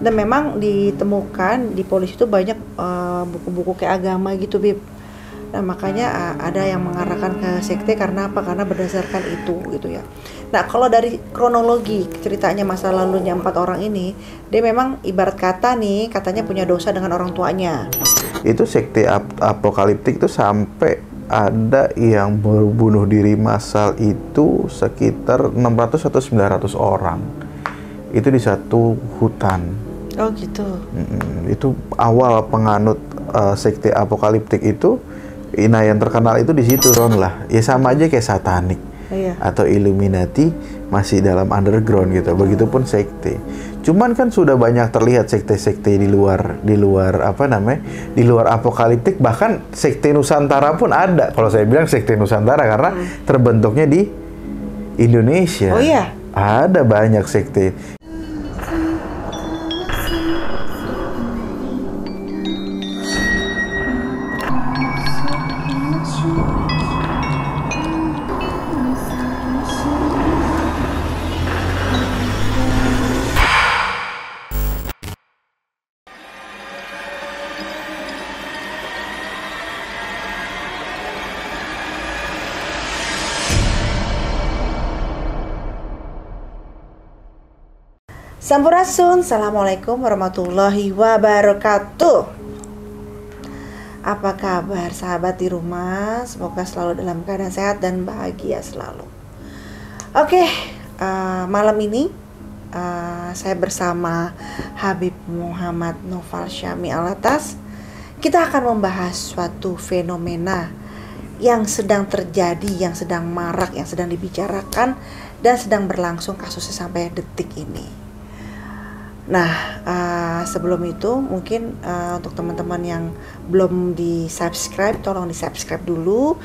Dan memang ditemukan di polisi itu banyak buku-buku kayak agama gitu, Bib. Nah, makanya ada yang mengarahkan ke sekte karena apa? Karena berdasarkan itu gitu ya. Nah, kalau dari kronologi ceritanya masa lalunya 4 orang ini, dia memang ibarat kata nih, katanya punya dosa dengan orang tuanya. Itu sekte apokaliptik itu sampai ada yang bunuh diri massal itu sekitar 600 atau 900 orang. Itu di satu hutan. Oh gitu. Itu awal penganut sekte apokaliptik itu. Nah, yang terkenal itu di situ, Ron, lah. Ya sama aja kayak satanik atau Illuminati, masih dalam underground gitu. Begitupun sekte. Cuman kan sudah banyak terlihat sekte-sekte di luar apa namanya? Di luar apokaliptik, bahkan sekte Nusantara pun ada. Kalau saya bilang sekte Nusantara karena terbentuknya di Indonesia. Oh iya. Ada banyak sekte. Sampurasun, Assalamualaikum warahmatullahi wabarakatuh. Apa kabar sahabat di rumah? Semoga selalu dalam keadaan sehat dan bahagia selalu. Oke, malam ini saya bersama Habib Muhammad Noval Syami Alatas. Kita akan membahas suatu fenomena yang sedang terjadi, yang sedang marak, yang sedang dibicarakan, dan sedang berlangsung kasusnya sampai detik ini. Nah, sebelum itu mungkin untuk teman-teman yang belum di-subscribe, tolong di-subscribe dulu,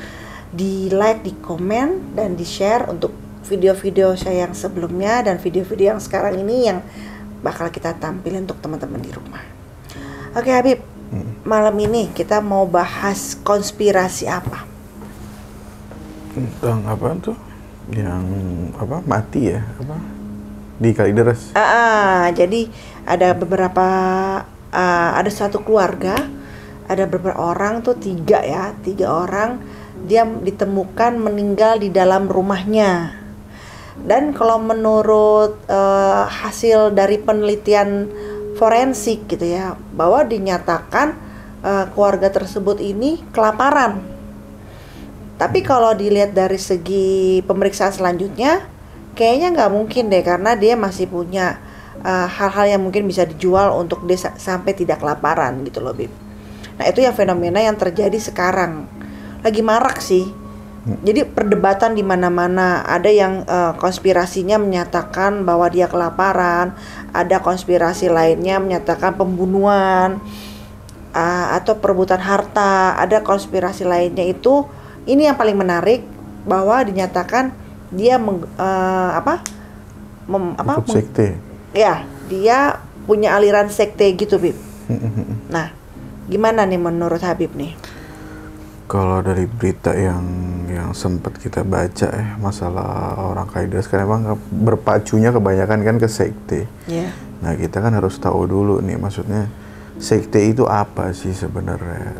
di-like, di-komen, dan di-share untuk video-video saya yang sebelumnya dan video-video yang sekarang ini yang bakal kita tampilin untuk teman-teman di rumah. Oke, Habib, malam ini kita mau bahas konspirasi apa? Tentang apa tuh? Yang apa? Mati ya? Apa? Di Kalideres. Jadi ada beberapa ada suatu keluarga, ada beberapa orang tuh tiga orang, dia ditemukan meninggal di dalam rumahnya. Dan kalau menurut hasil dari penelitian forensik gitu ya, bahwa dinyatakan keluarga tersebut ini kelaparan. Tapi kalau dilihat dari segi pemeriksaan selanjutnya, kayaknya nggak mungkin deh, karena dia masih punya hal-hal yang mungkin bisa dijual untuk dia sampai tidak kelaparan gitu loh, Bib. Nah, itu yang fenomena yang terjadi sekarang. Lagi marak sih. Jadi perdebatan di mana-mana. Ada yang konspirasinya menyatakan bahwa dia kelaparan, ada konspirasi lainnya menyatakan pembunuhan atau perebutan harta. Ada konspirasi lainnya itu, ini yang paling menarik, bahwa dinyatakan dia sekte. Ya, dia punya aliran sekte gitu, Bib. Nah, gimana nih menurut Habib nih? Kalau dari berita yang sempat kita baca masalah orang Kalideres kan emang berpacunya kebanyakan kan ke sekte. Yeah. Nah, kita kan harus tahu dulu nih, maksudnya sekte itu apa sih sebenarnya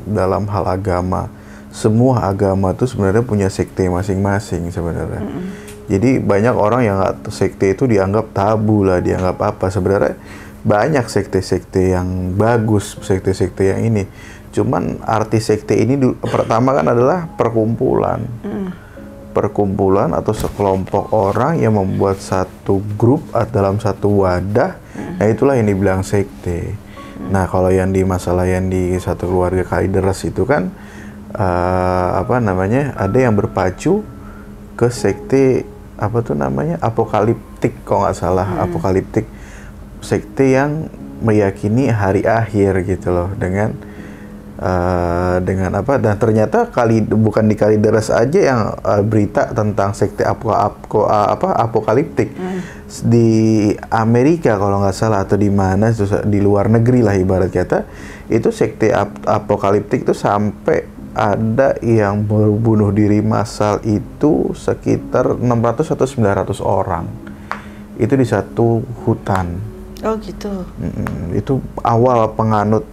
dalam hal agama. Semua agama tuh sebenarnya punya sekte masing-masing sebenarnya. Jadi banyak orang yang sekte itu dianggap tabu lah, dianggap apa. Sebenarnya banyak sekte-sekte yang bagus, sekte-sekte yang ini. Cuman arti sekte ini pertama kan adalah perkumpulan. Perkumpulan atau sekelompok orang yang membuat satu grup dalam satu wadah. Nah, itulah yang dibilang sekte. Nah, kalau yang di masalah yang di satu keluarga Kalideres itu kan ada yang berpacu ke sekte apokaliptik, kalau nggak salah. Apokaliptik, sekte yang meyakini hari akhir gitu loh, dengan dan ternyata bukan di Kalideres aja yang berita tentang sekte apokaliptik. Di Amerika kalau nggak salah, atau di mana, di luar negeri lah ibarat kata, itu sekte apokaliptik itu sampai ada yang bunuh diri massal itu sekitar 600 atau 900 orang. Itu di satu hutan. Oh gitu. Itu awal penganut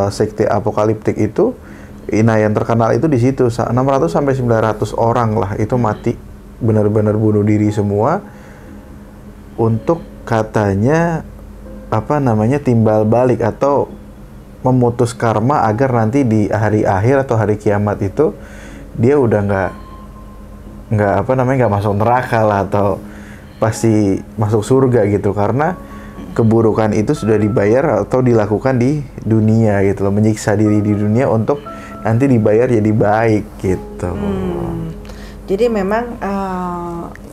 sekte apokaliptik itu. Nah, yang terkenal itu di situ 600 sampai 900 orang lah itu mati, benar-benar bunuh diri semua untuk katanya timbal balik atau memutus karma agar nanti di hari akhir atau hari kiamat itu dia udah nggak masuk neraka lah atau pasti masuk surga gitu, karena keburukan itu sudah dibayar atau dilakukan di dunia gitu loh, menyiksa diri di dunia untuk nanti dibayar jadi baik gitu. Jadi memang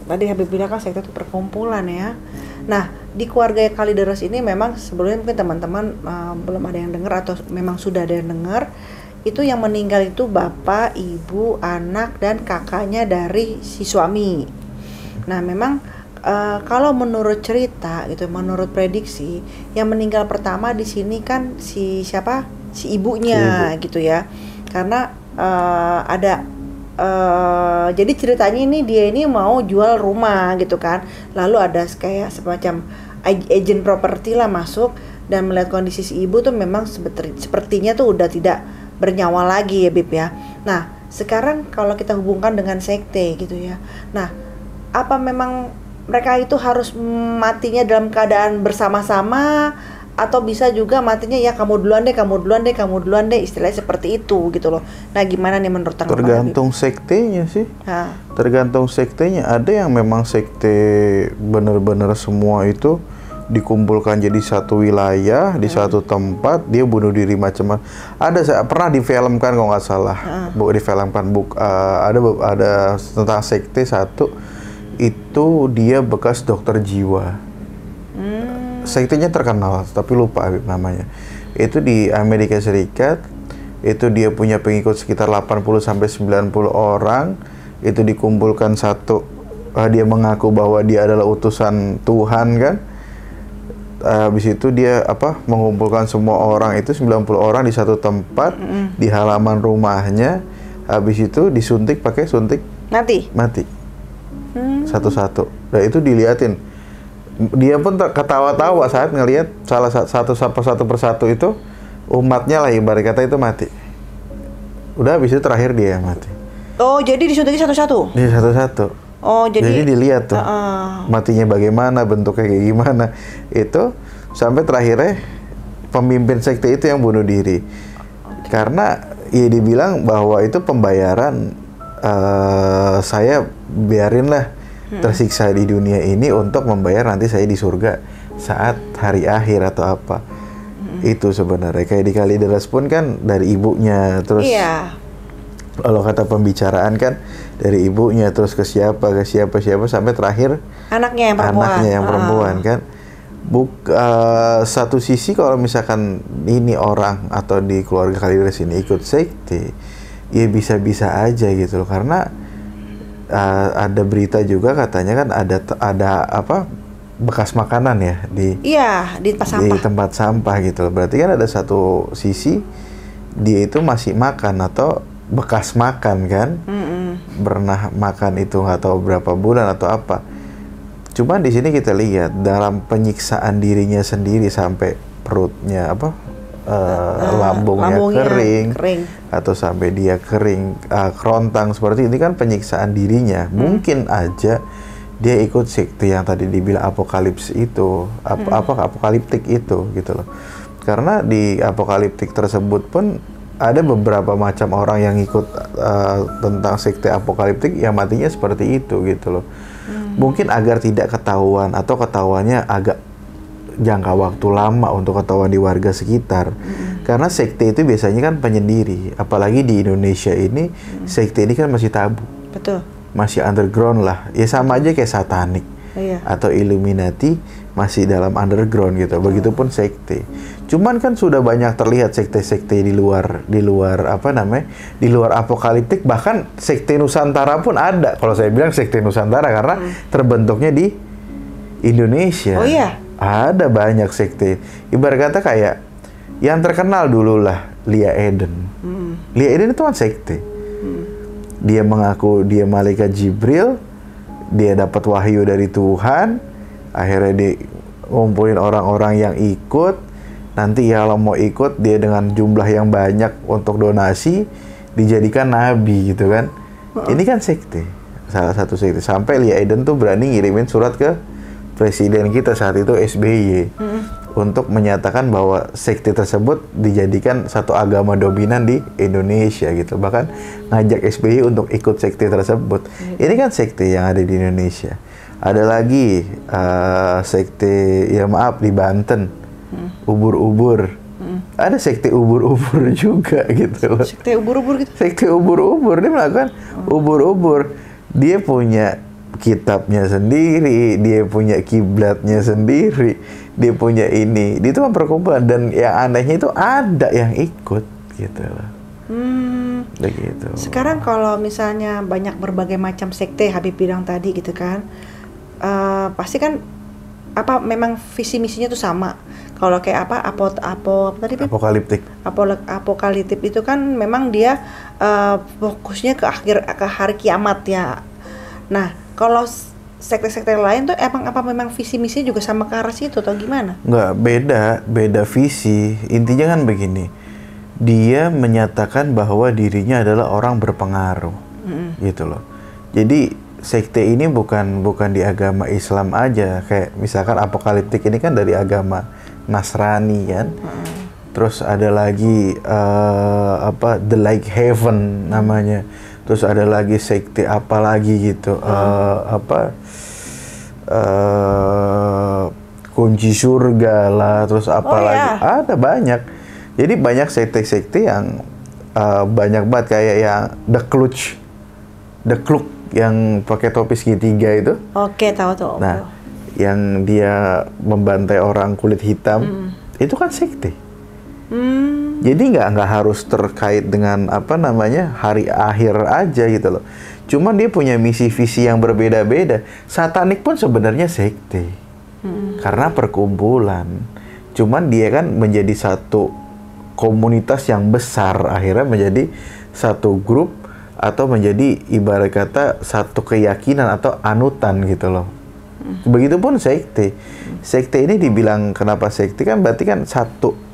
tadi Habib bilang kan sekte itu perkumpulan ya. Nah, di keluarga Kalideres ini memang sebelumnya mungkin teman-teman belum ada yang dengar atau memang sudah ada yang dengar, itu yang meninggal itu bapak, ibu, anak, dan kakaknya dari si suami. Nah, memang kalau menurut cerita gitu, menurut prediksi, yang meninggal pertama di sini kan si siapa? Si ibunya gitu ya. Karena jadi ceritanya dia ini mau jual rumah gitu kan, lalu ada kayak semacam agent properti lah masuk dan melihat kondisi si ibu tuh memang sepertinya tuh udah tidak bernyawa lagi ya Bib ya. Nah sekarang kalau kita hubungkan dengan sekte gitu ya, nah apa memang mereka itu harus matinya dalam keadaan bersama-sama, atau bisa juga matinya ya kamu duluan deh, istilahnya seperti itu gitu loh. Nah gimana nih menurut tanggapan? Tergantung sektenya sih. Tergantung sektenya. Ada yang memang sekte bener-bener semua itu dikumpulkan jadi satu wilayah di satu tempat, dia bunuh diri macam-macam. Ada pernah difilmkan kalau nggak salah, ada tentang sekte satu itu dia bekas dokter jiwa. Sektenya terkenal, tapi lupa namanya. Itu di Amerika Serikat, itu dia punya pengikut sekitar 80-90 orang, itu dikumpulkan satu, dia mengaku bahwa dia adalah utusan Tuhan kan. Habis itu dia mengumpulkan semua orang itu 90 orang di satu tempat, di halaman rumahnya. Habis itu disuntik pakai suntik mati. Satu-satu. Dan itu diliatin. Dia pun ketawa-tawa saat ngelihat satu persatu itu umatnya lah ibarat kata itu mati. Udah habis itu terakhir dia mati. Oh, jadi disuntiknya satu-satu? Iya, satu-satu. Oh, jadi dilihat tuh matinya bagaimana, bentuknya kayak gimana. Itu sampai terakhirnya pemimpin sekte itu yang bunuh diri. Karena ya dibilang bahwa itu pembayaran, saya biarinlah tersiksa di dunia ini untuk membayar nanti saya di surga saat hari akhir atau apa. Itu sebenarnya kayak di Kalideres pun kan dari ibunya, terus kalau kata pembicaraan kan dari ibunya terus ke siapa sampai terakhir anaknya yang perempuan kan. Satu sisi kalau misalkan ini orang atau di keluarga Kalideres ini ikut sekte, ya bisa-bisa aja gitu loh, karena ada berita juga katanya kan ada bekas makanan ya di tempat sampah gitu loh. Berarti kan ada satu sisi dia itu masih makan atau bekas makan kan, pernah makan itu nggak tahu berapa bulan atau apa. Cuman di sini kita lihat dalam penyiksaan dirinya sendiri sampai perutnya lambungnya kering atau sampai dia kering, kerontang seperti ini kan penyiksaan dirinya. Mungkin aja dia ikut sekte yang tadi dibilang apokalips itu, apokaliptik itu gitu loh. Karena di apokaliptik tersebut pun ada beberapa macam orang yang ikut tentang sekte apokaliptik yang matinya seperti itu gitu loh. Mungkin agar tidak ketahuan atau ketahuannya agak jangka waktu lama untuk ketahuan di warga sekitar. Karena sekte itu biasanya kan penyendiri, apalagi di Indonesia ini sekte ini kan masih tabu. Betul. Masih underground lah. Ya sama aja kayak satanik atau Illuminati masih dalam underground gitu. Begitupun sekte. Cuman kan sudah banyak terlihat sekte-sekte di luar di luar apokaliptik, bahkan sekte Nusantara pun ada. Kalau saya bilang sekte Nusantara karena terbentuknya di Indonesia. Oh iya. Ada banyak sekte. Ibarat kata kayak yang terkenal dulu lah Lia Eden. Lia Eden itu kan sekte. Dia mengaku dia malaikat Jibril, dia dapat wahyu dari Tuhan, akhirnya dia ngumpulin orang-orang yang ikut. Nanti ya kalau mau ikut dia dengan jumlah yang banyak untuk donasi dijadikan nabi gitu kan. Ini kan sekte, salah satu sekte. Sampai Lia Eden tuh berani ngirimin surat ke presiden kita saat itu SBY untuk menyatakan bahwa sekte tersebut dijadikan satu agama dominan di Indonesia gitu. Bahkan ngajak SBY untuk ikut sekte tersebut. Ini kan sekte yang ada di Indonesia. Ada lagi sekte, ya maaf, di Banten, ubur-ubur. Ada sekte ubur-ubur juga gitu loh. Sekte ubur-ubur gitu? Sekte ubur-ubur, dia melakukan ubur-ubur. Dia punya kitabnya sendiri, dia punya kiblatnya sendiri, dia punya ini. Dia itu kan perkumpulan, dan yang anehnya itu ada yang ikut gitu loh. Begitu. Sekarang kalau misalnya banyak berbagai macam sekte, Habib bilang tadi gitu kan, pasti kan apa memang visi misinya tuh sama. Kalau kayak apa tadi apokaliptik. Apokaliptik itu kan memang dia fokusnya ke hari kiamat ya. Nah, kalau sekte-sekte lain tuh apa memang visi misinya juga sama ke arah situ atau gimana? Nggak, beda visi. Intinya kan begini. Dia menyatakan bahwa dirinya adalah orang berpengaruh. Gitu loh. Jadi sekte ini bukan di agama Islam aja. Kayak misalkan apokaliptik ini kan dari agama Nasrani kan. Terus ada lagi The Like Heaven namanya. Terus ada lagi sekte apa lagi gitu. Kunci surga lah, terus apa lagi. Ya? Ada banyak. Jadi banyak sekte-sekte yang banyak banget, kayak yang The Kluk yang pakai topi segitiga itu. Oke, tahu tuh. Nah, yang dia membantai orang kulit hitam, itu kan sekte. Jadi nggak harus terkait dengan hari akhir aja gitu loh. Cuman dia punya misi visi yang berbeda-beda. Satanik pun sebenarnya sekte, karena perkumpulan. Cuman dia kan menjadi satu komunitas yang besar, akhirnya menjadi satu grup atau menjadi ibarat kata satu keyakinan atau anutan gitu loh. Begitupun sekte. Sekte ini dibilang kenapa sekte kan berarti kan satu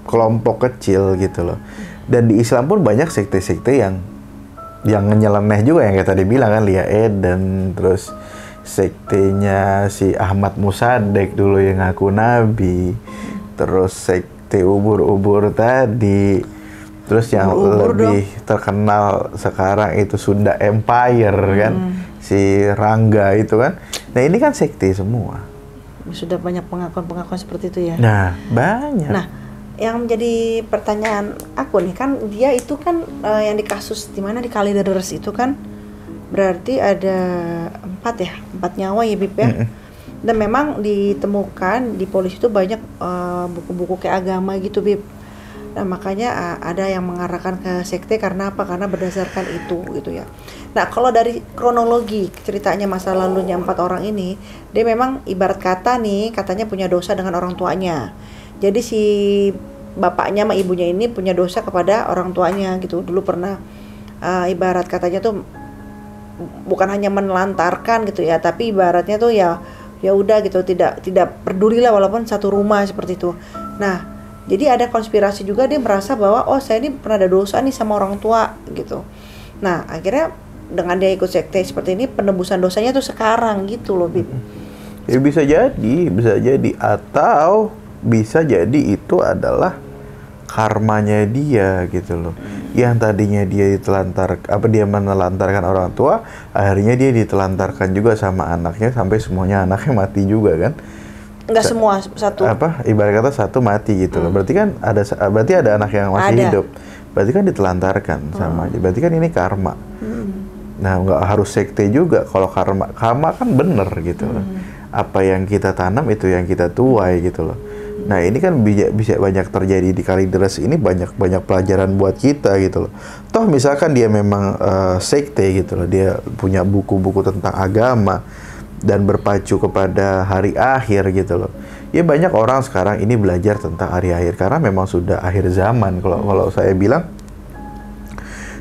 kelompok kecil gitu loh. Dan di Islam pun banyak sekte-sekte yang nyeleneh juga, yang kayak tadi bilang kan Lia Eden, terus sektenya si Ahmad Musadek dulu yang ngaku nabi, terus sekte ubur-ubur tadi, terus yang lebih terkenal sekarang itu Sunda Empire kan, si Rangga itu kan. Nah ini kan sekte semua. Sudah banyak pengakuan-pengakuan seperti itu ya. Nah banyak. Nah, yang menjadi pertanyaan aku nih kan, dia itu kan yang di kasus di mana di Kalideres itu kan berarti ada 4 nyawa ya Bib ya. Dan memang ditemukan di polisi itu banyak buku-buku kayak agama gitu Bib. Nah makanya ada yang mengarahkan ke sekte karena apa? Karena berdasarkan itu gitu ya. Nah kalau dari kronologi ceritanya masa lalunya 4 orang ini, dia memang ibarat kata nih, katanya punya dosa dengan orang tuanya. Jadi si bapaknya sama ibunya ini punya dosa kepada orang tuanya gitu. Dulu pernah ibarat katanya tuh bukan hanya menelantarkan gitu ya, tapi ibaratnya tuh ya udah gitu, tidak peduli lah walaupun satu rumah seperti itu. Nah, jadi ada konspirasi juga, dia merasa bahwa saya ini pernah ada dosa nih sama orang tua gitu. Nah, akhirnya dengan dia ikut sekte seperti ini, penebusan dosanya tuh sekarang gitu loh, Bib. Ya bisa jadi atau bisa jadi itu adalah karmanya dia gitu loh. Yang tadinya dia dia menelantarkan orang tua, akhirnya dia ditelantarkan juga sama anaknya sampai semuanya anaknya mati juga kan. Enggak semua, satu. Ibarat kata satu mati gitu loh. Berarti kan ada anak yang masih hidup. Berarti kan ditelantarkan sama aja. Berarti kan ini karma. Nah, nggak harus sekte juga kalau karma kan bener gitu loh. Apa yang kita tanam itu yang kita tuai gitu loh. Nah ini kan bisa banyak terjadi di Kalideres ini, banyak pelajaran buat kita gitu loh. Toh misalkan dia memang sekte gitu loh, dia punya buku-buku tentang agama dan berpacu kepada hari akhir gitu loh. Ya banyak orang sekarang ini belajar tentang hari akhir karena memang sudah akhir zaman. Kalau saya bilang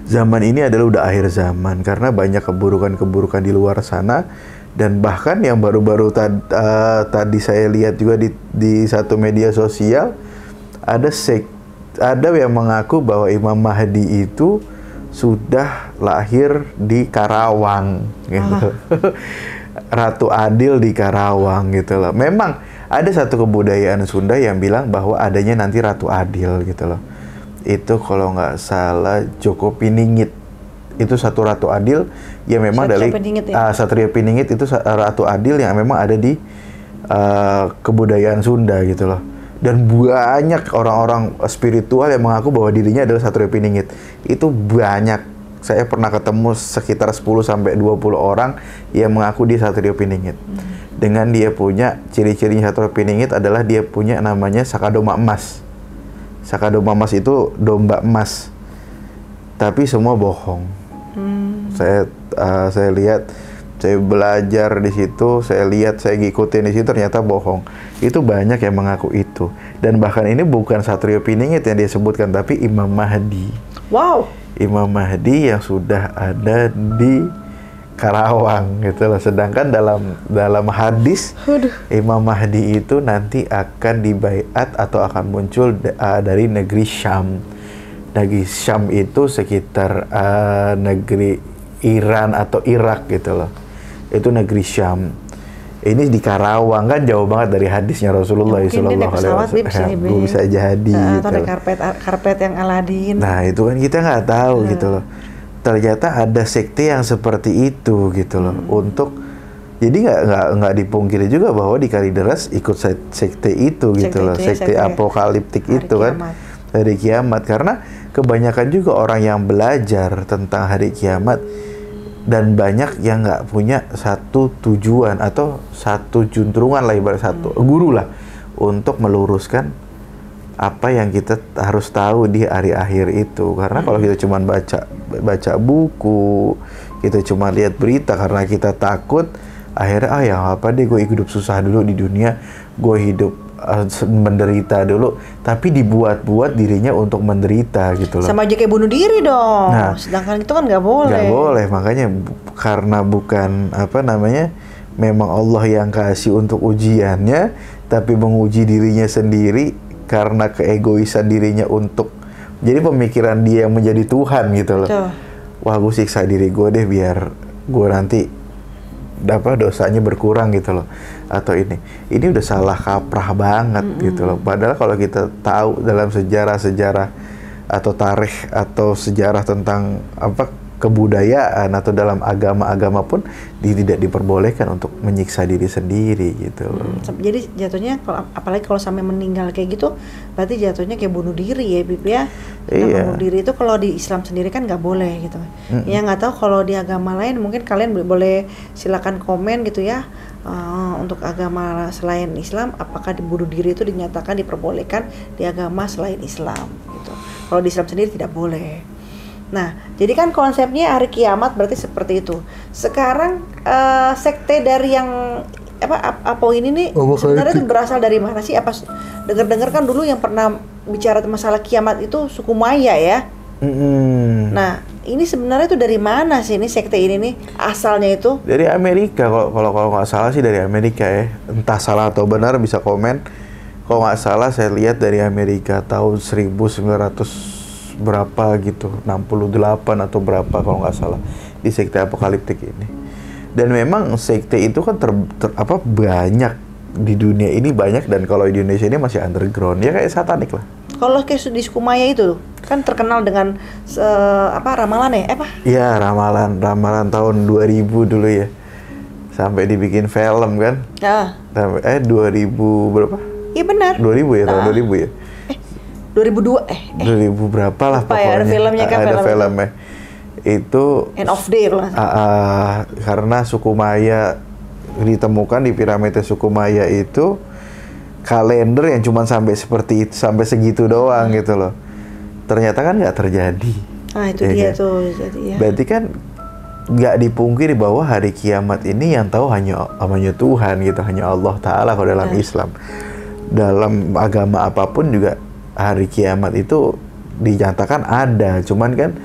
zaman ini adalah udah akhir zaman karena banyak keburukan-keburukan di luar sana. Dan bahkan yang baru-baru tadi saya lihat juga di satu media sosial, ada yang mengaku bahwa Imam Mahdi itu sudah lahir di Karawang gitu. Ratu Adil di Karawang gitu loh. Memang ada satu kebudayaan Sunda yang bilang bahwa adanya nanti Ratu Adil gitu loh. Itu kalau nggak salah Joko Piningit. Itu satu Ratu Adil yang memang dari Satria Piningit itu Ratu Adil yang memang ada di kebudayaan Sunda gitu loh. Dan banyak orang-orang spiritual yang mengaku bahwa dirinya adalah Satria Piningit. Itu banyak. Saya pernah ketemu sekitar 10 sampai 20 orang yang mengaku dia Satria Piningit. Dengan dia punya ciri-cirinya Satria Piningit adalah dia punya namanya Sakadoma Emas. Sakadoma Emas itu domba emas. Tapi semua bohong. Saya lihat, saya belajar di situ, saya lihat, saya ngikutin di situ, ternyata bohong. Itu banyak yang mengaku itu. Dan bahkan ini bukan Satria Piningit yang dia sebutkan, tapi Imam Mahdi. Wow. Imam Mahdi yang sudah ada di Karawang gitu loh. Sedangkan dalam hadis Imam Mahdi itu nanti akan dibaiat atau akan muncul dari negeri Syam. Negeri Syam itu sekitar negeri Iran atau Irak gitu loh. Itu negeri Syam. Ini di Karawang, kan jauh banget dari hadisnya Rasulullah SAW. Bisa jadi gitu. Atau ada karpet yang Aladin. Nah itu kan kita nggak tahu gitu loh. Ternyata ada sekte yang seperti itu gitu loh. Jadi nggak dipungkiri juga bahwa di Kalideres ikut sekte itu gitu loh. Sekte apokaliptik itu kan hari kiamat. Karena kebanyakan juga orang yang belajar tentang hari kiamat dan banyak yang nggak punya satu tujuan atau satu juntrungan lah, ibarat satu guru lah untuk meluruskan apa yang kita harus tahu di hari akhir itu. Karena kalau kita cuma baca buku, kita cuma lihat berita karena kita takut, akhirnya ya apa deh, gue hidup susah dulu di dunia, gue hidup menderita dulu, tapi dibuat-buat dirinya untuk menderita gitu loh. Sama aja kayak bunuh diri dong. Nah, sedangkan itu kan nggak boleh. Nggak boleh, makanya karena bukan memang Allah yang kasih untuk ujiannya, tapi menguji dirinya sendiri karena keegoisan dirinya untuk jadi pemikiran dia yang menjadi Tuhan gitu loh. Wah, gue siksa diri gue deh biar gue nanti dosanya berkurang gitu loh. Atau ini udah salah kaprah banget gitu loh. Padahal kalau kita tahu dalam sejarah-sejarah atau tarikh atau sejarah tentang kebudayaan atau dalam agama-agama pun tidak diperbolehkan untuk menyiksa diri sendiri gitu loh. Jadi jatuhnya apalagi kalau sampai meninggal kayak gitu, berarti jatuhnya kayak bunuh diri ya, Bib ya. Iya. Bunuh diri itu kalau di Islam sendiri kan nggak boleh gitu. Ya nggak tahu kalau di agama lain, mungkin kalian boleh silakan komen gitu ya. Untuk agama selain Islam, apakah bunuh diri itu dinyatakan diperbolehkan di agama selain Islam gitu. Kalau di Islam sendiri tidak boleh. Nah, jadi kan konsepnya hari kiamat berarti seperti itu. Sekarang sekte dari yang apa ini nih sebenarnya itu berasal dari mana sih? Apa dengar-dengar kan dulu yang pernah bicara masalah kiamat itu suku Maya ya. Nah, ini sebenarnya itu dari mana sih ini sekte ini nih asalnya itu? Dari Amerika, kalau nggak salah sih dari Amerika ya. Entah salah atau benar bisa komen. Kalau nggak salah saya lihat dari Amerika tahun 1900 berapa gitu, 68 atau berapa kalau nggak salah, di sekte apokaliptik ini. Dan memang sekte itu kan banyak di dunia ini banyak, dan kalau di Indonesia ini masih underground ya, kayak satanik lah. Kalau kayak di suku Maya itu kan terkenal dengan ramalan ya? Iya, ramalan tahun 2000 dulu ya. Sampai dibikin film kan? Sampai 2000 berapa? Iya benar. 2000 ya, tahun 2000 ya. 2002 2000 berapa lah pokoknya. Ada filmnya kan, ada filmnya. Itu End of Day lah. Karena suku Maya ditemukan di piramida suku Maya itu kalender yang cuma sampai seperti itu, sampai segitu doang gitu loh. Ternyata kan nggak terjadi. Itu ya dia kan? Tuh jadi ya. Berarti kan nggak dipungkiri bahwa hari kiamat ini yang tahu hanya Tuhan gitu, hanya Allah Ta'ala kalau dalam Islam. Dalam agama apapun juga hari kiamat itu dinyatakan ada, cuman kan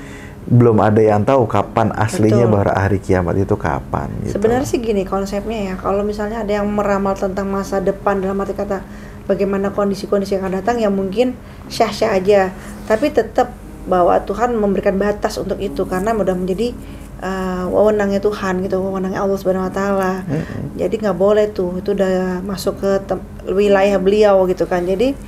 belum ada yang tahu kapan aslinya Betul. bahwa hari kiamat itu kapan gitu. Sebenarnya sih gini konsepnya ya, kalau misalnya ada yang meramal tentang masa depan dalam arti kata bagaimana kondisi-kondisi yang akan datang, ya mungkin syah-syah aja, tapi tetap bahwa Tuhan memberikan batas untuk itu karena udah menjadi wewenangnya Tuhan gitu, wewenangnya Allah Subhanahu Wa Taala. Jadi nggak boleh tuh, itu udah masuk ke wilayah beliau gitu kan. Jadi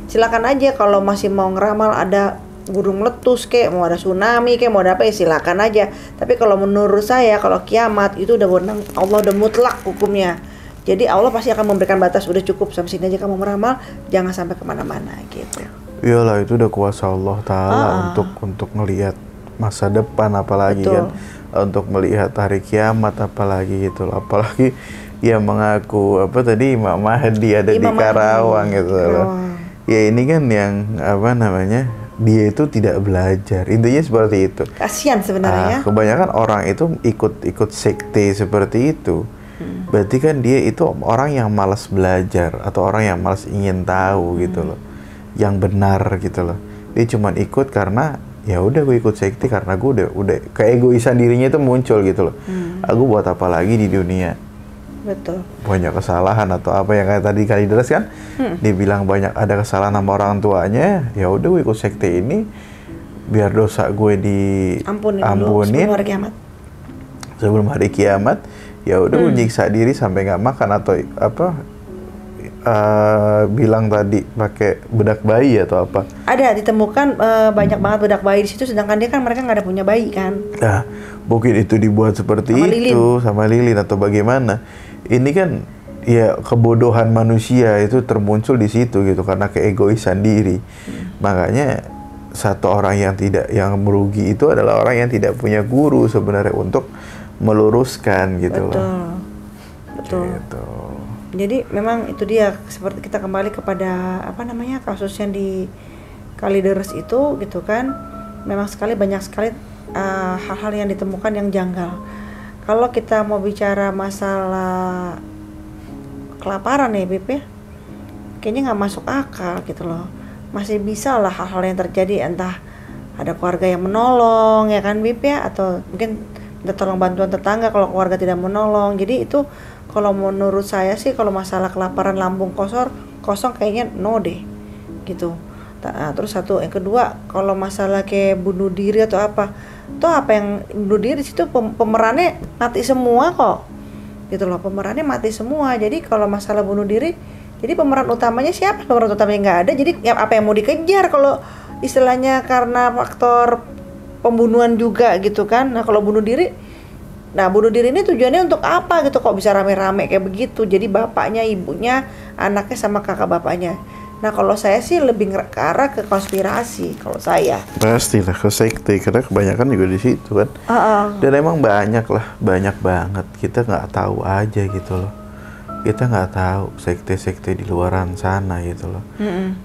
silakan aja kalau masih mau ngeramal ada gunung meletus kek, mau ada tsunami kek, mau ada apa ya silakan aja. Tapi kalau menurut saya kalau kiamat itu udah wewenang Allah, udah mutlak hukumnya. Jadi Allah pasti akan memberikan batas, udah cukup sampai sini aja kamu meramal, jangan sampai kemana-mana gitu. Iyalah, itu udah kuasa Allah Ta'ala untuk ngelihat masa depan apalagi. Betul. Kan untuk melihat hari kiamat apalagi gitu loh. Apalagi yang mengaku apa tadi Imam Mahdi ada Imam di Karawang Mahdi. Gitu loh. Ya ini kan yang apa namanya, dia itu tidak belajar, intinya seperti itu. Kasian sebenarnya. Kebanyakan orang itu ikut sekte seperti itu. Berarti kan dia itu orang yang malas belajar atau orang yang malas ingin tahu gitu loh, yang benar gitu loh. Dia cuma ikut karena ya udah gue ikut sekte karena gue udah keegoisan dirinya itu muncul gitu loh. Aku buat apa lagi di dunia? Betul. Banyak kesalahan atau apa yang kayak tadi kali deres kan, dibilang banyak ada kesalahan sama orang tuanya, ya udah gue ikut sekte ini biar dosa gue diampunin sebelum hari kiamat. Sebelum hari kiamat, ya udah gue nyiksa diri sampai nggak makan atau apa bilang tadi pakai bedak bayi atau apa. Ada ditemukan banyak banget bedak bayi di situ, sedangkan dia kan mereka nggak ada punya bayi kan. Nah, mungkin itu dibuat seperti sama itu sama lilin atau bagaimana. Ini kan ya kebodohan manusia itu termuncul di situ gitu karena keegoisan diri. Makanya satu orang yang merugi itu adalah orang yang tidak punya guru sebenarnya untuk meluruskan gitu. Betul. Loh. Betul. Gitu. Jadi memang itu dia, seperti kita kembali kepada apa namanya kasus yang di Kalideres itu gitu kan. Memang banyak sekali hal-hal yang ditemukan yang janggal. Kalau kita mau bicara masalah kelaparan ya Beb ya, kayaknya nggak masuk akal gitu loh. Masih bisa lah hal-hal yang terjadi, entah ada keluarga yang menolong ya kan Beb ya, atau mungkin minta tolong bantuan tetangga kalau keluarga tidak menolong. Jadi itu kalau menurut saya sih kalau masalah kelaparan lambung kosong kayaknya no deh gitu. Nah, terus yang kedua kalau masalah kayak bunuh diri atau apa, tuh apa yang bunuh diri di situ pemerannya mati semua kok gitu loh, pemerannya mati semua. Jadi kalau masalah bunuh diri, jadi pemeran utamanya siapa? Pemeran utamanya nggak ada, jadi apa yang mau dikejar kalau istilahnya karena faktor pembunuhan juga gitu kan. Nah kalau bunuh diri ini tujuannya untuk apa gitu, kok bisa rame-rame kayak begitu? Jadi bapaknya, ibunya, anaknya sama kakak bapaknya. Nah kalau saya sih lebih ke arah ke konspirasi kalau saya. Pastilah ke sekte, karena kebanyakan juga di situ kan. Dan emang banyak banget. Kita nggak tahu aja gitu loh. Kita nggak tahu sekte-sekte di luaran sana gitu loh.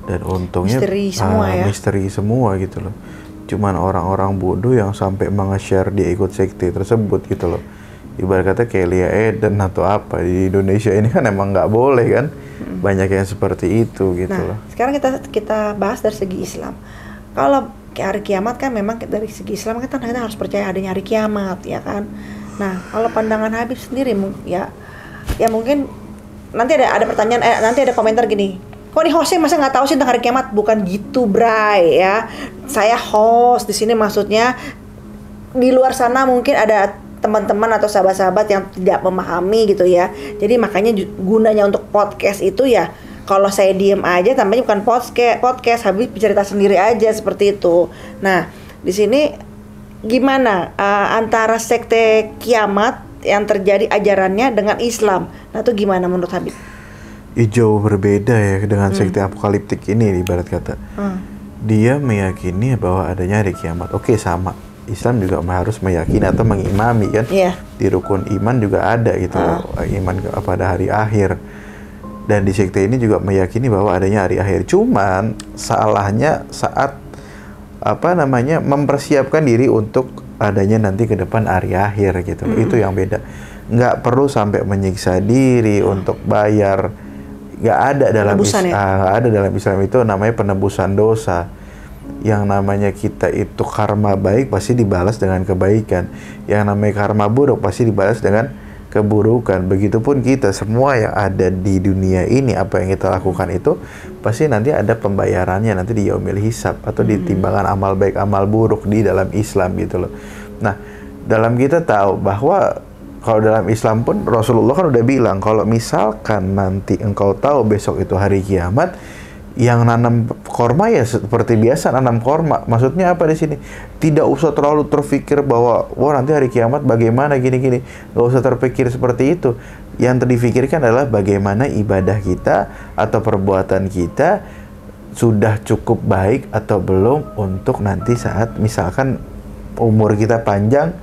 Dan untungnya misteri semua gitu loh. Cuman orang-orang bodoh yang sampai menge-share dia ikut sekte tersebut gitu loh. Ibarat kata kayak Lia Eden atau apa di Indonesia ini kan emang nggak boleh kan. Banyak yang seperti itu gitu loh. Sekarang kita bahas dari segi Islam. Kalau hari kiamat kan memang dari segi Islam kita harus percaya adanya hari kiamat ya kan. Nah kalau pandangan Habib sendiri ya mungkin nanti ada pertanyaan, nanti ada komentar gini, kok nih hostnya masa nggak tahu sih tentang hari kiamat? Bukan gitu, Bray ya. Saya host di sini, maksudnya di luar sana mungkin ada teman-teman atau sahabat-sahabat yang tidak memahami gitu ya. Jadi makanya gunanya untuk podcast itu ya, kalau saya diem aja tampaknya bukan podcast, Habib cerita sendiri aja seperti itu. Nah di sini gimana antara sekte kiamat yang terjadi ajarannya dengan Islam? Nah itu gimana menurut Habib? Jauh berbeda ya dengan sekte apokaliptik ini ibarat kata. Dia meyakini bahwa adanya hari kiamat. Oke, sama. Islam juga harus meyakini atau mengimami kan. Di rukun iman juga ada gitu, iman pada hari akhir. Dan di sekte ini juga meyakini bahwa adanya hari akhir. Cuman salahnya saat mempersiapkan diri untuk adanya nanti ke depan hari akhir gitu. Itu yang beda. Nggak perlu sampai menyiksa diri untuk bayar. Nggak ada dalam Islam itu namanya penebusan dosa. Yang namanya kita itu karma baik pasti dibalas dengan kebaikan. Yang namanya karma buruk pasti dibalas dengan keburukan. Begitupun kita semua yang ada di dunia ini, apa yang kita lakukan itu pasti nanti ada pembayarannya nanti di yaumil hisab atau di timbangan amal baik amal buruk di dalam Islam gitu loh. Nah, dalam kita tahu bahwa kalau dalam Islam pun Rasulullah kan udah bilang kalau misalkan nanti engkau tahu besok itu hari kiamat, yang nanam korma ya seperti biasa nanam korma. Maksudnya apa di sini? Tidak usah terlalu terpikir bahwa wah nanti hari kiamat bagaimana gini-gini. Gak usah terpikir seperti itu. Yang difikirkan adalah bagaimana ibadah kita atau perbuatan kita sudah cukup baik atau belum untuk nanti saat misalkan umur kita panjang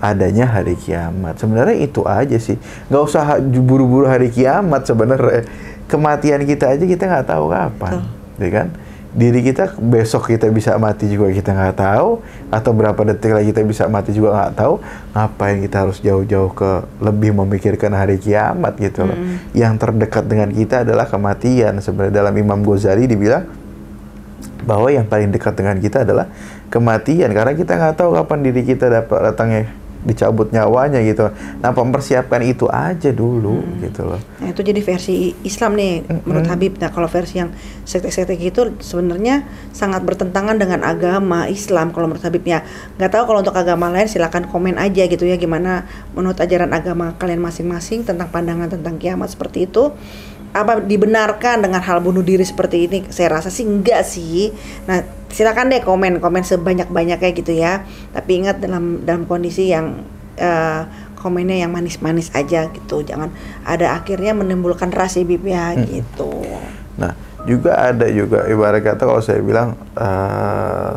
adanya hari kiamat. Sebenarnya itu aja sih. Gak usah buru-buru hari kiamat sebenarnya. Kematian kita aja kita nggak tahu kapan, ya kan? Diri kita besok kita bisa mati juga kita nggak tahu, atau berapa detik lagi kita bisa mati juga nggak tahu. Ngapain kita harus jauh-jauh ke lebih memikirkan hari kiamat gitu loh? Yang terdekat dengan kita adalah kematian. Sebenarnya dalam Imam Ghazali dibilang bahwa yang paling dekat dengan kita adalah kematian, karena kita nggak tahu kapan diri kita datangnya dicabut nyawanya gitu. Nah, mempersiapkan itu aja dulu gitu loh. Nah, itu jadi versi Islam nih menurut Habib. Nah, kalau versi yang sekte-sekte gitu sebenarnya sangat bertentangan dengan agama Islam kalau menurut Habib ya. Nggak tahu kalau untuk agama lain, silakan komen aja gitu ya, gimana menurut ajaran agama kalian masing-masing tentang pandangan tentang kiamat seperti itu. Apa dibenarkan dengan hal bunuh diri seperti ini? Saya rasa sih enggak sih. Nah, silakan deh komen sebanyak-banyaknya gitu ya. Tapi ingat dalam kondisi yang komennya yang manis-manis aja gitu. Jangan ada akhirnya menimbulkan ras ya Bib ya gitu. Nah, juga ada juga ibarat kata kalau saya bilang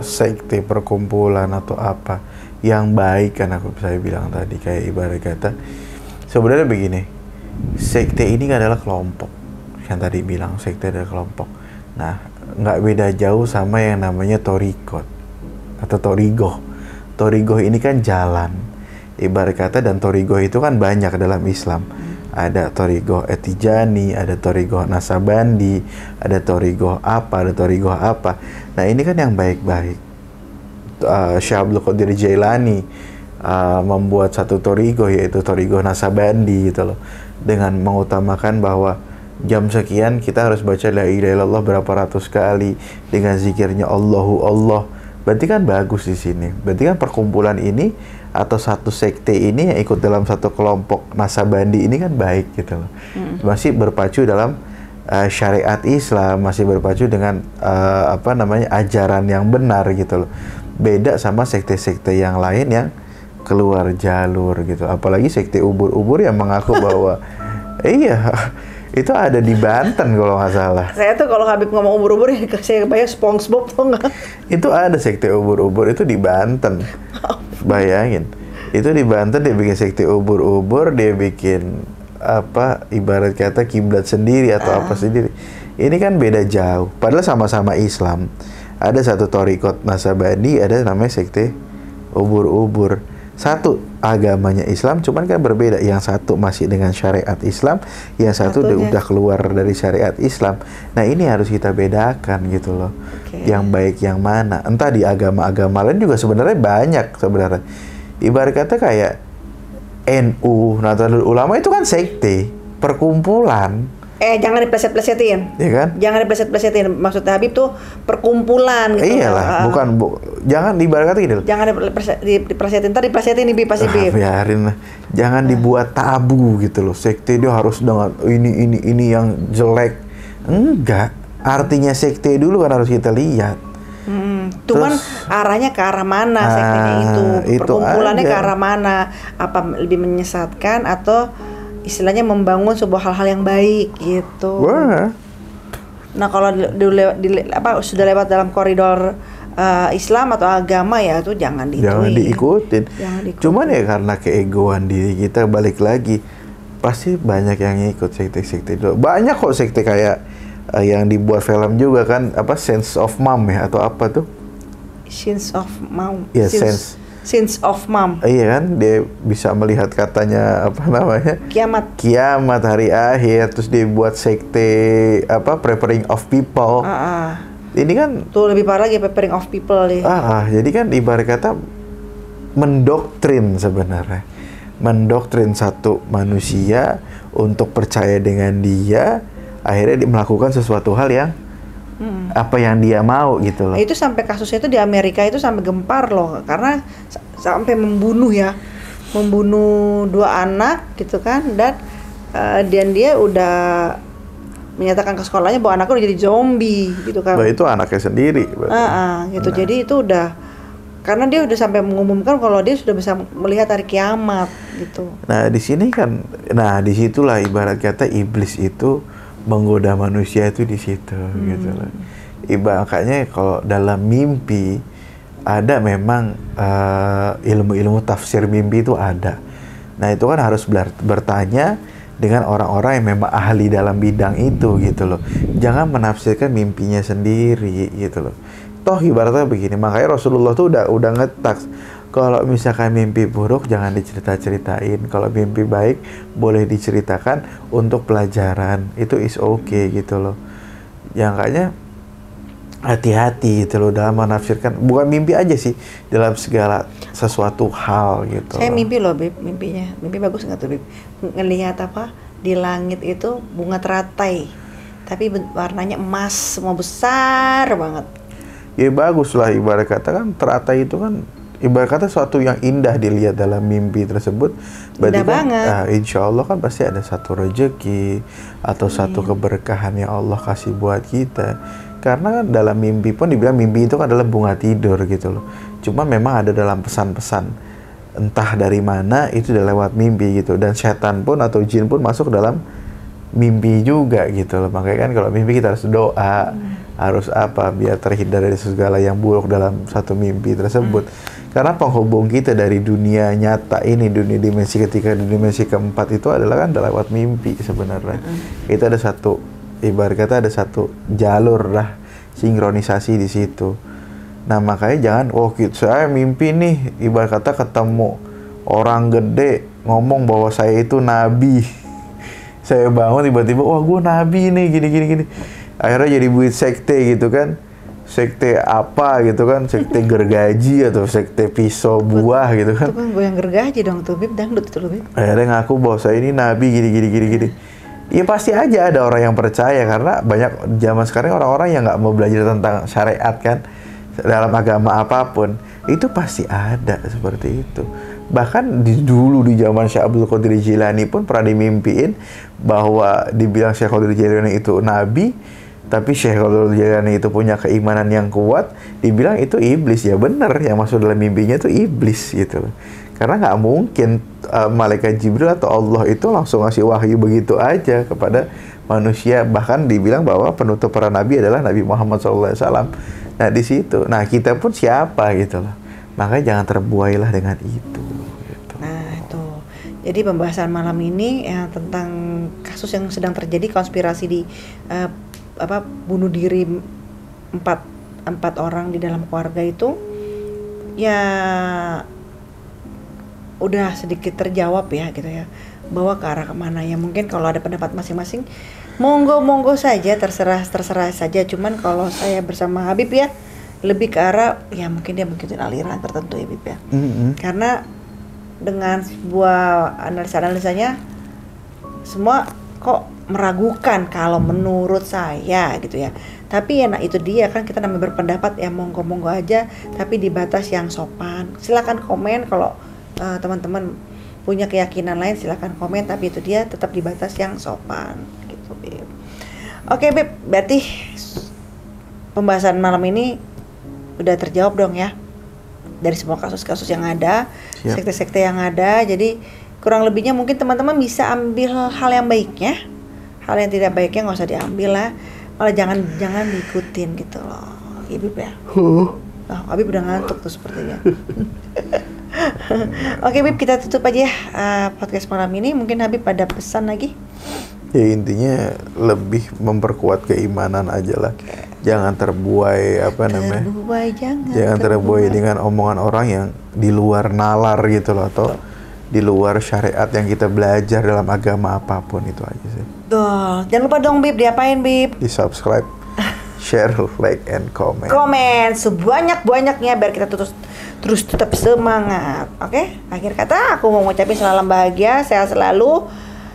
sekte perkumpulan atau apa yang baik kan saya bilang tadi kayak ibarat kata sebenarnya begini. Sekte ini adalah kelompok. Yang tadi bilang sekte adalah kelompok. Nah, nggak beda jauh sama yang namanya torikot atau torigoh. Torigoh ini kan jalan, ibarat kata, dan torigoh itu kan banyak dalam Islam. Ada torigoh Etijani, ada torigoh Nasabandi, ada torigoh apa, ada torigoh apa. Nah, ini kan yang baik-baik. Syekh Abdul Qadir Jailani membuat satu torigoh, yaitu torigoh Nasabandi gitu loh, dengan mengutamakan bahwa jam sekian kita harus baca la ilaha illallah berapa ratus kali dengan zikirnya Allahu Allah. Berarti kan bagus di sini. Berarti kan perkumpulan ini atau satu sekte ini yang ikut dalam satu kelompok Nasabandi ini kan baik gitu loh. Masih berpacu dalam syariat Islam, masih berpacu dengan ajaran yang benar gitu loh. Beda sama sekte-sekte yang lain yang keluar jalur gitu. Apalagi sekte ubur-ubur yang mengaku bahwa iya, itu ada di Banten kalau nggak salah. Saya tuh kalau Habib ngomong ubur-ubur ya saya bayang SpongeBob tuh nggak? Itu ada sekte ubur-ubur itu di Banten. Bayangin, itu di Banten dia bikin sekte ubur-ubur, dia bikin apa ibarat kata kiblat sendiri atau apa sendiri. Ini kan beda jauh. Padahal sama-sama Islam. Ada satu torikot Nasabandi, ada namanya sekte ubur-ubur. Satu agamanya Islam, cuman kan berbeda. Yang satu masih dengan syariat Islam, yang satu udah keluar dari syariat Islam. Nah, ini harus kita bedakan gitu loh. Yang baik yang mana. Entah di agama-agama lain juga sebenarnya banyak sebenarnya. Ibarat kata kayak NU, Nahdlatul Ulama itu kan sekte, perkumpulan. Jangan dipleset-plesetin. Iya kan? Jangan dipleset-plesetin. Maksud Habib tuh perkumpulan gitu. Iyalah, jangan ibarat kata gini loh. Jangan diplesetin, ntar diplesetin nih pasti Bib. Biarin lah. Jangan dibuat tabu gitu loh. Sekte dia harus dengan ini yang jelek. Enggak. Artinya sekte dulu kan harus kita lihat. Cuman arahnya ke arah mana sektenya itu? Perkumpulannya ke arah mana? Apa lebih menyesatkan atau istilahnya membangun sebuah hal-hal yang baik gitu. Wah. Nah, kalau sudah lewat dalam koridor Islam atau agama ya itu jangan diikutin. Cuman ya karena keegoan diri kita balik lagi pasti banyak yang ngikut sekte-sekte itu. Banyak kok sekte kayak yang dibuat film juga kan, apa Sense of Mom ya atau apa tuh? Sense of Mom. Iya, Sense of Mom. Iya kan, dia bisa melihat katanya apa namanya? Kiamat hari akhir, terus dia buat sekte apa Preparing of People. Ini kan Tuh lebih parah lagi preparing of people nih. jadi kan ibarat kata mendoktrin sebenarnya. Mendoktrin satu manusia untuk percaya dengan dia, akhirnya dia melakukan sesuatu hal yang apa yang dia mau gitu loh. Nah, itu sampai kasusnya itu di Amerika itu sampai gempar loh, karena sampai membunuh ya, membunuh 2 anak gitu kan, dan dia udah menyatakan ke sekolahnya bahwa anaknya udah jadi zombie gitu kan. Bah, itu anaknya sendiri. Gitu. Jadi itu udah, karena dia udah sampai mengumumkan kalau dia sudah bisa melihat hari kiamat gitu. Nah di sini kan, disitulah ibarat kata iblis itu menggoda manusia itu di situ gitu loh. Makanya kalau dalam mimpi ada memang ilmu-ilmu tafsir mimpi itu ada. Nah itu kan harus bertanya dengan orang-orang yang memang ahli dalam bidang itu gitu loh. Jangan menafsirkan mimpinya sendiri gitu loh. Toh ibaratnya begini, makanya Rasulullah tuh udah ngetaks, kalau misalkan mimpi buruk jangan dicerita-ceritain, kalau mimpi baik boleh diceritakan untuk pelajaran, itu is okay gitu loh. Yang kayaknya hati-hati gitu loh dalam menafsirkan, bukan mimpi aja sih, dalam segala sesuatu hal gitu. Saya mimpi loh Bib, mimpi bagus nggak tuh Bib? Ngelihat apa di langit itu bunga teratai, tapi warnanya emas, semua besar banget. Ya bagus lah, ibarat kata kan teratai itu kan ibarat kata suatu yang indah dilihat dalam mimpi tersebut. Berarti kan insya Allah kan pasti ada satu rezeki atau satu keberkahan yang Allah kasih buat kita. Karena kan dalam mimpi pun dibilang mimpi itu kan adalah bunga tidur gitu loh. Cuma memang ada dalam pesan-pesan entah dari mana itu udah lewat mimpi gitu, dan setan pun atau jin pun masuk dalam mimpi juga gitu loh. Makanya kan kalau mimpi kita harus doa, harus apa biar terhindar dari segala yang buruk dalam satu mimpi tersebut. Karena penghubung kita dari dunia nyata ini, dunia dimensi ketiga, dimensi keempat itu adalah kan lewat mimpi sebenarnya. Itu ada satu, ibarat kata ada satu jalur lah sinkronisasi di situ. Nah makanya jangan, saya mimpi nih, ibarat kata ketemu orang gede ngomong bahwa saya itu nabi. Saya bangun tiba-tiba, wah gue nabi nih, gini. Akhirnya jadi buit sekte gitu kan. Sekte apa gitu kan, sekte gergaji atau sekte pisau buah gitu kan. Itu kan goyang gergaji dong tuh Bib, dangdut itu loh Bib. Akhirnya ngaku bahwa saya ini nabi gini. Ya pasti aja ada orang yang percaya, karena banyak zaman sekarang orang-orang yang nggak mau belajar tentang syariat kan, dalam agama apapun. Itu pasti ada seperti itu. Bahkan dulu di zaman Syekh Abdul Qadir Jilani pun pernah dimimpiin bahwa dibilang Syekh Qadir Jilani itu nabi, tapi Syekh Qadir Jilani itu punya keimanan yang kuat, dibilang itu iblis. Ya benar, yang masuk dalam mimpinya itu iblis gitu. Karena nggak mungkin malaikat Jibril atau Allah itu langsung ngasih wahyu begitu aja kepada manusia. Bahkan dibilang bahwa penutup para nabi adalah Nabi Muhammad SAW. Nah di situ, nah kita pun siapa gitu loh. Makanya jangan terbuailah dengan itu. Gitu. Nah itu, jadi pembahasan malam ini ya, tentang kasus yang sedang terjadi, konspirasi di bunuh diri empat orang di dalam keluarga itu, ya udah sedikit terjawab ya gitu ya, bahwa ke arah kemana ya. Mungkin kalau ada pendapat masing-masing, monggo saja, terserah saja. Cuman kalau saya bersama Habib ya, lebih ke arah ya mungkin dia mengikuti aliran tertentu ya Habib ya. Karena dengan sebuah analisa-analisanya semua kok meragukan kalau menurut saya gitu ya. Tapi ya itu dia kan, kita namanya berpendapat ya, monggo aja, tapi di batas yang sopan. Silakan komen kalau teman-teman punya keyakinan lain, silakan komen, tapi itu dia tetap di batas yang sopan gitu Beb. Oke Beb, berarti pembahasan malam ini udah terjawab dong ya dari semua kasus-kasus yang ada, sekte-sekte yang ada. Jadi kurang lebihnya mungkin teman-teman bisa ambil hal yang baiknya, hal yang tidak baiknya nggak usah diambil lah, malah jangan diikutin gitu loh Ibu ya. Habib udah ngantuk tuh sepertinya. Oke Bib, kita tutup aja ya podcast malam ini. Mungkin Habib ada pesan lagi? Ya intinya lebih memperkuat keimanan aja lah. Jangan terbuai jangan terbuai dengan omongan orang yang di luar nalar gitu loh, atau di luar syariat yang kita belajar dalam agama apapun. Itu aja sih. Tuh, jangan lupa dong Bib, diapain Bib? Di subscribe. share, like, and comment. Komen sebanyak-banyaknya biar kita terus tetap semangat. Oke? Akhir kata aku mau ngucapin salam bahagia, sehat selalu.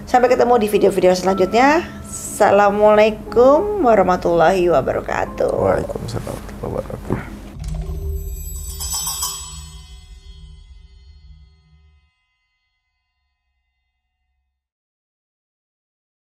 Sampai ketemu di video-video selanjutnya. Assalamualaikum warahmatullahi wabarakatuh. Waalaikumsalam warahmatullahi wabarakatuh.